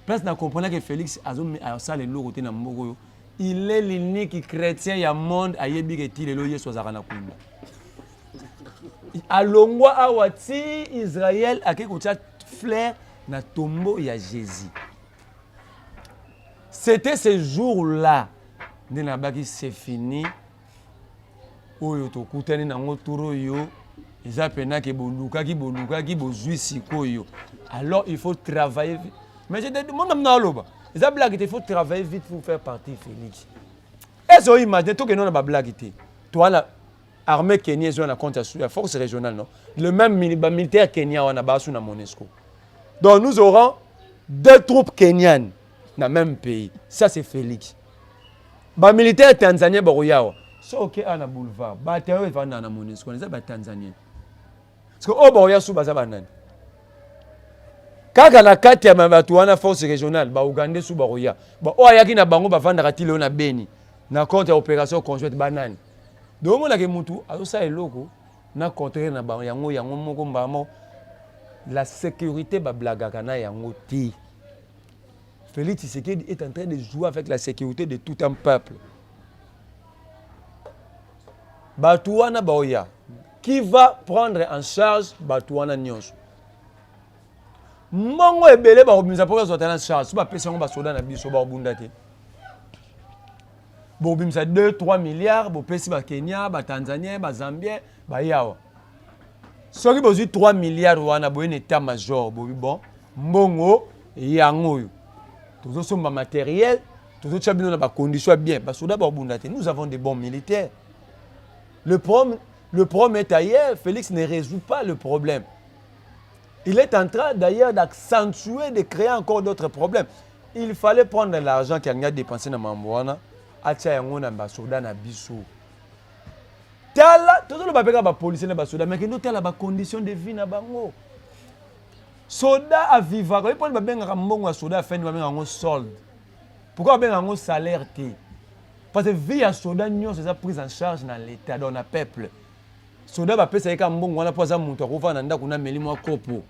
place de comprendre que Félix a ça le lourd côté Nambogo. Il est l'unique chrétien du monde à yebi que ti le loyer soit zarana kunda. À Longwa Awati Israël a quelque chose flair na tombeau ya Jésus. C'était ce jour-là. Nenabaki c'est fini. Oyo to kutani na ngoturo yo. Ils pena ke boluka ki bozui sikoyo. Alors il faut travailler vite. Mais j'ai dit mon amna loba. Ils a blagué il faut travailler vite pour faire partie Félix. Est-ce que imagine toi que non na blagué. Toi la armée kenyenne on a compte sur la force régionale non. Le même militaire kenyan on a basu na Monusco. Donc nous aurons 2 troupes kenyanes dans le même pays. Ça c'est Félix. Les militaires tanzaniens baroyawa. C'est ok à la boulevard. Les terroristes vont dans la Monusco. Les tanzaniens. Parce que au baroya sous baza banane. Quand la carte ya mabatuana force régionale, ba Ougandais sous baroya. Ba o ayaki na bango ba vanda ratile na Beni. Na compte opération conjointe banane. Donc on a que mutu azo sa eloko na contre na ba yango moko mbamo. La sécurité ba blagaka na yango ti. Félix Tshisekedi est en train de jouer avec la sécurité de tout un peuple. Batouana Baoya, qui va prendre en charge Batouana Nyonso? Mongo ebele ba obimisa pour sortir en charge, so ba pesa ngo ba soda na biso ba obunda te. Bo obimisa 2-3 milliards, bo pesi ba Kenya, ba Tanzania, ba Zambie, ba yawa. Soki bozi 3 milliards wana bo un état major, bo bon, mbongo yango. Tous sont matériel, tous ont bien dans conditions bien. Nous avons des bons militaires. Le problème est ailleurs. Félix ne résout pas le problème. Il est en train d'ailleurs d'accentuer, de créer encore d'autres problèmes. Il fallait prendre l'argent qu'il a dépensé dans Mambouana, acheter un ambassadeur na biso. Tala, tout le monde va policier na basoda, mais que nous telle la condition de vie na bango. Soda à vivre. Quand on a bien un soda à fin de solde. Pourquoi on a un salaire? Parce que vie à soda c'est ça prise en charge dans l'état dans le peuple. Soda va pesa eka mbongo wana poza muntu akova na ndako na meli mwa kopo.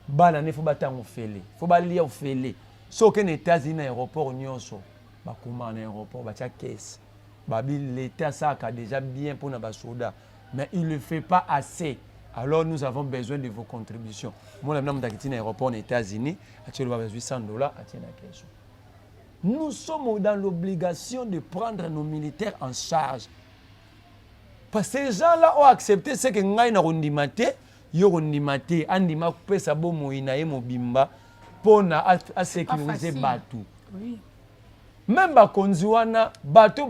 Bana ne faut batango fele. Faut ba lia fele. So que les États-Unis aéroport nyonso ba comment aéroport ba tia caisse. Babi l'état ça a déjà bien pour na ba soda mais il le fait pas assez. Alors nous avons besoin de vos contributions. Moi la mna mtakiti na aéroport aux États-Unis, ati ba $800 ati na caisse. Nous sommes dans l'obligation de prendre nos militaires en charge. Parce que ces gens-là ont accepté ce que nous avons dit, ils ont dit, ils ont fait ça pour sécuriser Batou. Même si on a Batou,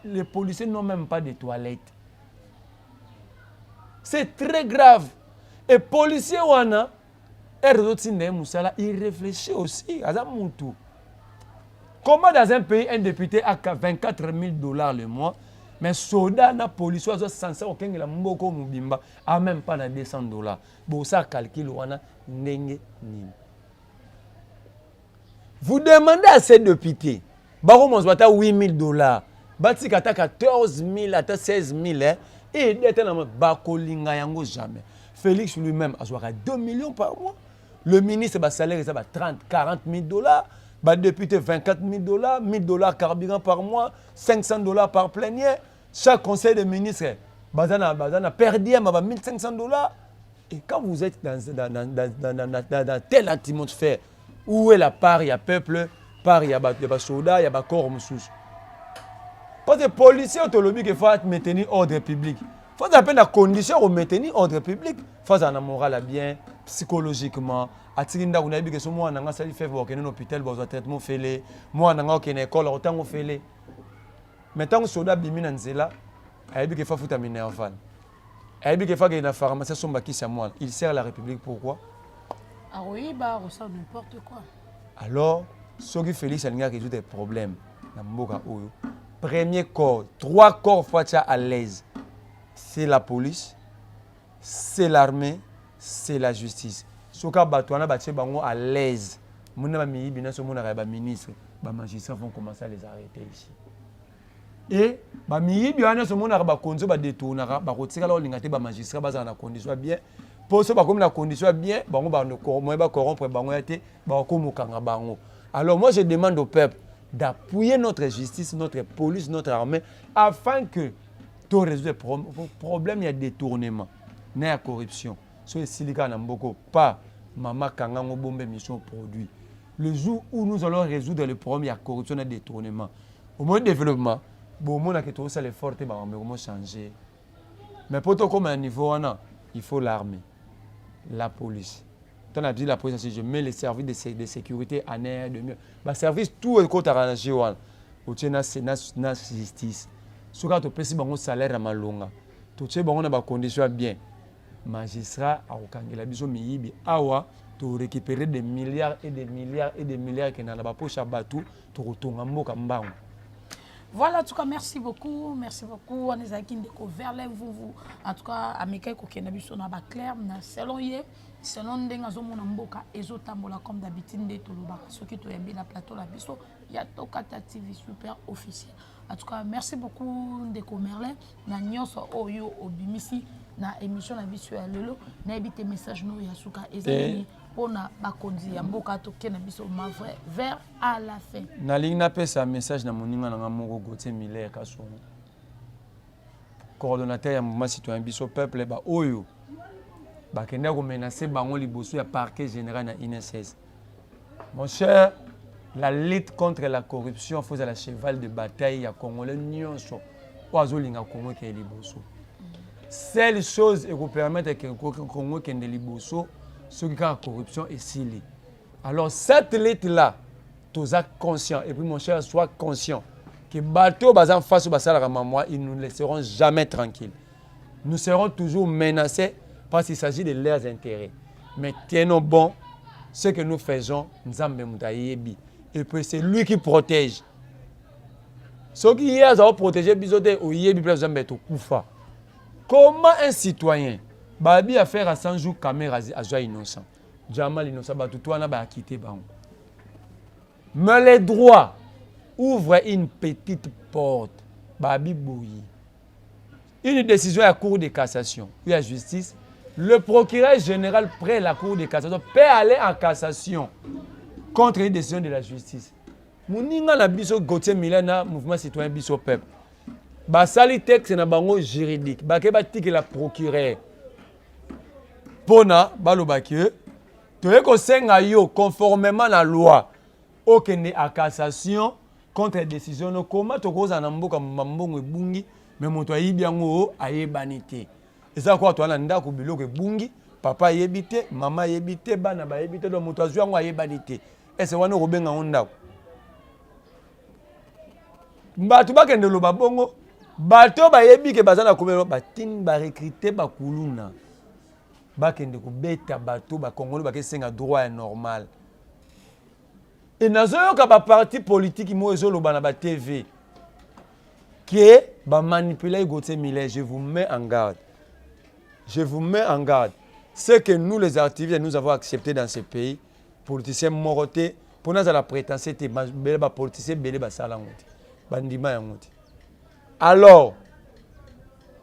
les policiers n'ont même pas de toilettes. C'est très grave. Et les policiers, il réfléchit aussi à ça. Comment dans un pays, un député a $24 000 le mois, mais soldat na police a censé aucun la mboko mubimba a même pas na $200. Bon ça calcule wana ndenge nini. Vous demandez à ces députés, baro monsbata $8 000, bati kata 14 000 ata 16 000 et détena bakolinga yango jamais. Félix lui-même a 2 millions par mois. Le ministre ba salaire est à 30 40 000 $. Le député, $24 000, $1 000 carburant par mois, $500 par plénière. Chaque conseil de ministre, bazana perdu $1 500. Et quand vous êtes dans telle atmosphère, où est la part, il y a peuple, part, il y a des soldats, il y a des corps moussous. Parce que les policiers ont dit qu'il faut maintenir l'ordre public. Il faut appeler la condition pour maintenir l'ordre public. Il faut avoir un moral bien, psychologiquement. Atirinda vous n'avez que ce moi n'anga sali fait voir que nous hôpital besoin traitement fêlé moi n'anga aucune école autant fêlé maintenant soda bimina nzela aibi que fa futa minerval aibi que fa que na pharmacie somba qui c'est moi il sert la République pourquoi ah oui bah ça n'importe quoi alors ce qui Félix alinga résout des problèmes na mboka oyo premier corps 3 corps fois à l'aise c'est la police c'est l'armée c'est la justice. Soka Batouana Baché Bango à l'aise. Mon ami Bina Somona ba ministre, ba magistrats vont commencer à les arrêter ici. Et ba mi Bina Somona ba konzo ba détournera ba rotira la lingate ba magistrat ba na condition bien. Pour ça ba comme la condition bien, bango ba no corrompre bango yate ba ko mukanga bango. Alors moi je demande au peuple d'appuyer notre justice, notre police, notre armée afin que tout résoudre les problèmes il y a détournement, il y a corruption. So silica na mboko pas Mama Kangango Bombe mission produit. Le jour où nous allons résoudre le problème, il y a corruption et détournement. Au moins développement, bon, on a que tout ça les fortes, mais on va changer. Mais pour tout comme un niveau, il faut l'armée, la police. Tu as dit la police, si je mets les services de sécurité en air, de mieux. Le service, tout est côté arrangé. Au tien na justice. Si tu as un salaire à malonga, tu as des conditions bien. Magistrat a okangela biso miyibi awa to récupérer des milliards et des milliards et des milliards qui na ba poche Batou to kotonga mboka mbango. Voilà, en tout cas, merci beaucoup. Merci beaucoup. On est aquí découvert vous. En tout cas, américain ko kena biso na ba clair na selon ye, selon ndenga zo mona mboka ezotambola comme d'habitude de toloba. Ceux qui to yembi na plateau la biso, ya Tokata TV super officiel. En tout cas, merci beaucoup Ndeko Merlin na nyonso oyo obimisi na émission na biso ya lelo na ebite message no ya suka ezali pona bakonzi ya mboka to kena biso ma vrai vers à la fin. Na ligne na pesa message na moninga na moko Gauthier Miller Kassono. Coordonnateur ya mouvement citoyen biso peuple ba oyo ba kenda ko menacer bango liboso ya parquet général na INSS. Mon cher, la lutte contre la corruption faut à la cheval de bataille ya congolais nyonso oazo linga Congo ke liboso. Seule chose qui permet que le Congo ait des liboso, ce qui est la corruption est scellé. Alors cette lutte-là, tous êtes conscients, et puis mon cher, sois conscient que bateau bazan face au basal maman, ils ne nous laisseront jamais tranquilles. Nous serons toujours menacés parce qu'il s'agit de leurs intérêts. Mais tenons bon, ce que nous faisons, nous avons et puis c'est lui qui protège. Ce qui est à protéger, bisoté ou yébi plus jamais tout koufa. Comment un citoyen babi a faire à 100 jours caméra à joie innocent. Jamal innocent ba tout na ba quitter ba. Mais les droits ouvrent une petite porte. Babi Bouyi. Une décision à la Cour de cassation ou à la justice, le procureur général près la Cour de cassation peut aller en cassation contre une décision de la justice. Mouninga na biso Gauthier Milena, mouvement citoyen biso peuple. Basali texte na bango juridique. Bake batiki la procureur. Pona balobaki toye ko senga yo conformément à la loi. Okende à cassation contre décision no koma tokoza na mboka mbongo ebungi mais moto ayibi yango ayebani te. Eza kwa to na ndako biloko ebungi, papa ayebi te, mama ayebi te, bana bayebi te, do moto azwi yango ayebani te. Ese wana robenga ndako. Bato bakende loba bongo, bato bayebi ke bazana komelo batini ba recruter ba kuluna. Bakende ko beta bato ba Congolais bakesenga droit normal. Et nazoyoka ba parti politique mo ezoloba na ba TV qui ba manipuler Gauthier Millet, je vous mets en garde. Je vous mets en garde. Ce que nous les activistes nous avons accepté dans ce pays, politiciens morotés, pour nous la prétence était ba politiciens belé ba salangote. Bandima yangote. Alors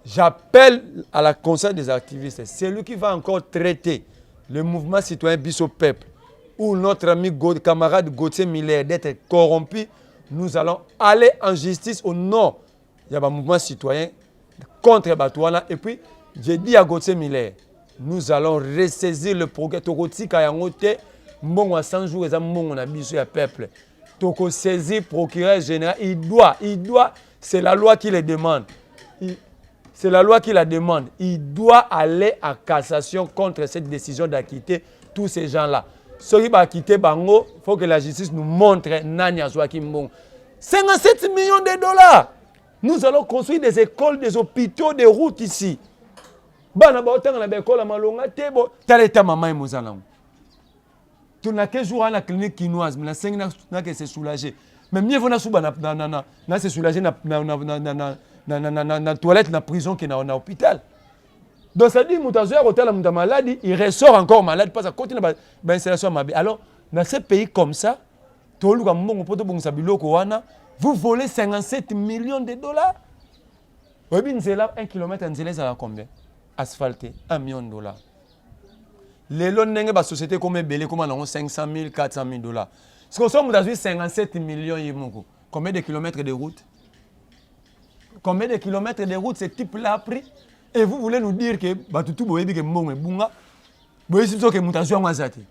j'appelle à la conscience des activistes, c'est lui qui va encore traiter le mouvement citoyen Biso Peuple ou notre ami camarade Gauthier Millet d'être corrompu. Nous allons aller en justice au nom du mouvement citoyen contre Batouana. Et puis, j'ai dit à Gauthier Millet, nous allons ressaisir le progrès. Tokoti Kayangote, Mbongo à 100 jours, et Mbongo na Biso ya peuple. Toko saisir procureur général, il doit, c'est la loi qui le demande. C'est la loi qui la demande. Il doit aller en cassation contre cette décision d'acquitter tous ces gens-là. Ceux qui vont quitter Bango, il faut que la justice nous montre Nani Azouaki Mbongo. 57 millions de dollars. Nous allons construire des écoles, des hôpitaux, des routes ici. Bana ba otanga na ba école malonga tebo, taleta mama et mozalango. Tu n'as que jour à la clinique quinoise, mais la 5 n'a que se soulager. Mais mieux vaut na souba na se soulager na toilette na prison que na hôpital. Donc ça dit mutazoya hôtel muta maladie, il ressort encore malade parce que continue ba installation mabe. Alors dans ces pays comme ça, toluka mbongo poto bongisa biloko wana, vous volez 57 millions de dollars. Webi nzela 1 km nzela ça va combien? Asphalté 1 million de dollars. Les lots n'engagent pas société comme belé comme on a 500 000, 400 000 dollars. Ce qu'on sommes dans 57 millions yemoko. Combien de kilomètres de route? Combien de kilomètres de route ce type-là a pris? Et vous voulez nous dire que batutu boyebi que mbongo bunga boyebi que mutation wazati.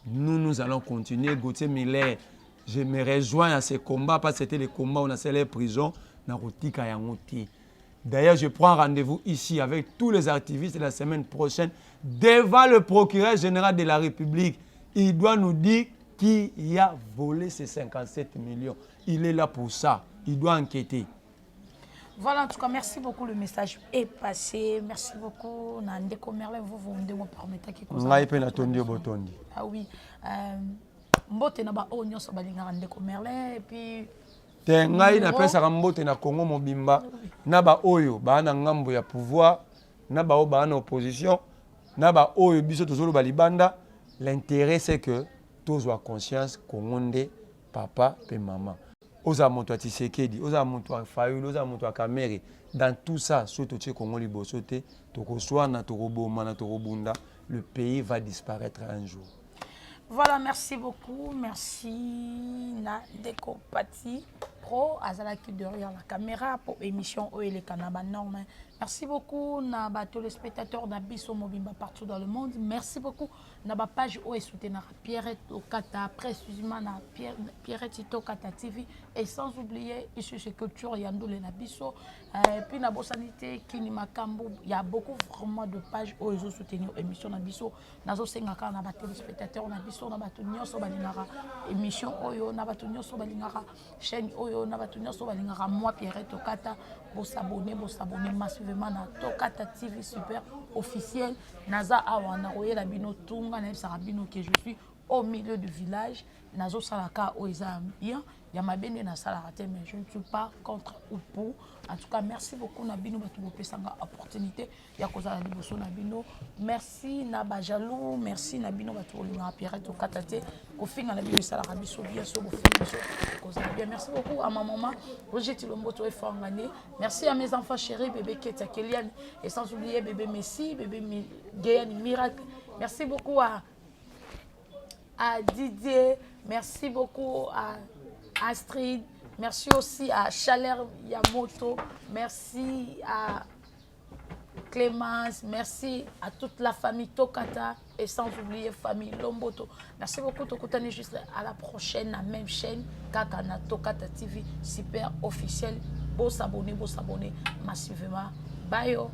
Nous allons continuer. Gauthier Millet, je me rejoins à ces combats parce que c'était les combats où on a scellé les prisons na rotika yangoti. D'ailleurs, je prends rendez-vous ici avec tous les activistes la semaine prochaine devant le procureur général de la République. Il doit nous dire qui a volé ces 57 millions. Il est là pour ça. Il doit enquêter. Voilà, en tout cas, merci beaucoup. Le message est passé. Merci beaucoup. Nandeko Merlin, vous me permettez que ah oui. Mbote na ba onyo so balinga Nandeko Merlin et puis Tengai na pesa kambote na Congo mobimba na ba oyo ba na ngambo ya pouvoir na ba o ba na opposition na ba oyo biso tozolo balibanda. L'intérêt c'est que tous ont conscience Congonde papa et maman. Oza moto a Tshisekedi, oza moto a Fayulu, oza moto a Kamere. Dans tout ça, surtout chez Congo libosote, toko soana, toko bomana, toko bunda, le pays va disparaître un jour. Voilà, merci beaucoup. Merci Nandeko Pati Pro, Azalaki derrière la caméra pour l'émission OEL Kanaba Norme. Merci beaucoup na tous les spectateurs d'Abisso Mobimba partout dans le monde. Merci beaucoup na ba page OE soutenir Pierrette Okata, précisément na Pierrette Okata TV et sans oublier ici chez Culture Yandoule Nabisso et puis na Bosanité Kini Makambo. Il y a beaucoup vraiment de pages OE soutenir émission Nabisso. Nazo sengaka na ba téléspectateurs Nabisso na ba tunyoso balingara émission Oyo na ba tunyoso balingara chaîne Oyo na ba tunyoso balingara moi Pierrette Okata. Vous s'abonnez massivement à Tokata TV super officiel. Naza Awana Roye la Bino Tunga, Nebsa Rabino que je suis au milieu du village. Nazo salaka o eza bien. Ya mabende na salaka mais je ne suis pas contre ou pour. En tout cas, merci beaucoup Nabino Batoubo Pesanga opportunité. Ya kozala liboso Nabino. Merci Nabajalou, merci Nabino Batoubo na Pirate Katate. Kofinga Nabino salaka biso bien so bien. Merci beaucoup à ma maman Roger Tilomboto et Fangane. Merci à mes enfants chéris, bébé Keta Kelian et sans oublier bébé Messi, bébé Gayan Miracle. Merci beaucoup à Didier, merci beaucoup à Astrid, merci aussi à Chaler Yamoto, merci à Clémence, merci à toute la famille Tokata et sans oublier famille Lomboto. Merci beaucoup Tokotani, juste à la prochaine, la même chaîne, Kakana Tokata TV, super officiel. Beau s'abonner massivement. Bye yo.